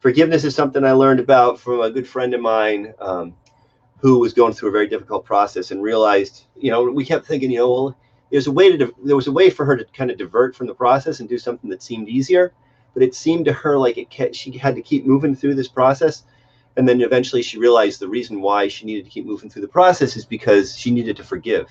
Forgiveness is something I learned about from a good friend of mine, who was going through a very difficult process and realized, we kept thinking, well, there was a way for her to kind of divert from the process and do something that seemed easier, but it seemed to her like she had to keep moving through this process. And then eventually she realized the reason why she needed to keep moving through the process is because she needed to forgive.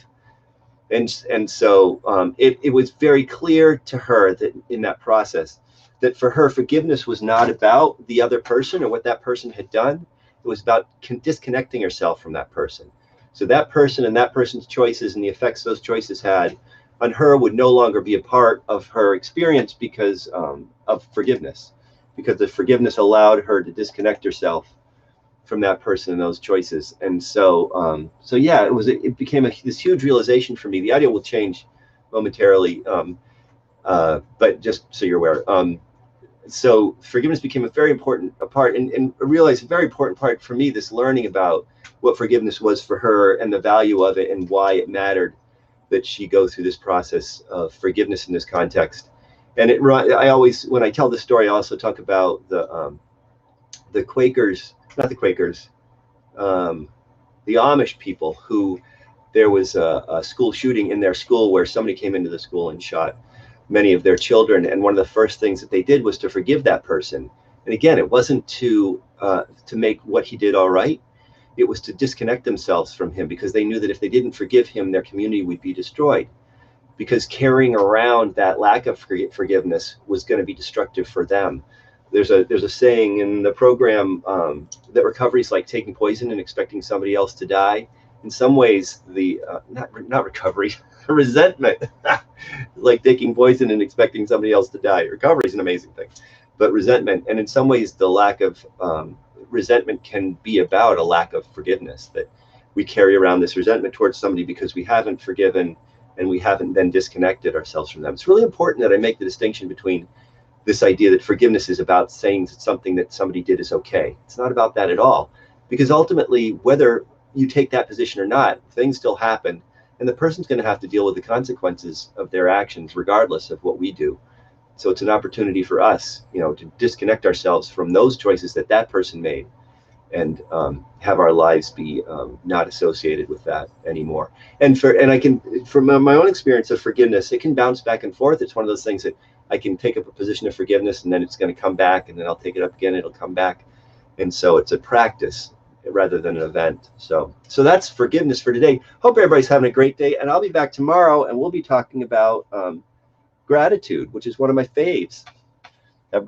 And so it was very clear to her that in that process, that for her, forgiveness was not about the other person or what that person had done. It was about disconnecting herself from that person. So that person and that person's choices and the effects those choices had on her would no longer be a part of her experience because of forgiveness, because the forgiveness allowed her to disconnect herself from that person and those choices. And so yeah, it became this huge realization for me. The audio will change momentarily, but just so you're aware. So forgiveness became a very important part, and I realized a very important part for me, this learning about what forgiveness was for her and the value of it and why it mattered that she go through this process of forgiveness in this context. And I always, when I tell this story, I also talk about the Quakers, not the Quakers, the Amish people, who there was a school shooting in their school where somebody came into the school and shot many of their children. And one of the first things that they did was to forgive that person. And again, it wasn't to make what he did all right. It was to disconnect themselves from him, because they knew that if they didn't forgive him, their community would be destroyed. Because carrying around that lack of forgiveness was going to be destructive for them. There's a saying in the program that recovery is like taking poison and expecting somebody else to die. In some ways, the not recovery, resentment, like taking poison and expecting somebody else to die. Recovery is an amazing thing, but resentment, and in some ways, the lack of resentment can be about a lack of forgiveness. That we carry around this resentment towards somebody because we haven't forgiven and we haven't then disconnected ourselves from them. It's really important that I make the distinction between this idea that forgiveness is about saying that something that somebody did is okay. It's not about that at all, because ultimately, whether you take that position or not, things still happen, and the person's going to have to deal with the consequences of their actions regardless of what we do. So it's an opportunity for us, to disconnect ourselves from those choices that person made, and have our lives be not associated with that anymore. And I can, from my own experience of forgiveness, it can bounce back and forth. It's one of those things that I can take up a position of forgiveness, and then it's going to come back, and then I'll take it up again, it'll come back. And so it's a practice rather than an event. So that's forgiveness for today. Hope everybody's having a great day, and I'll be back tomorrow, and we'll be talking about gratitude, which is one of my faves.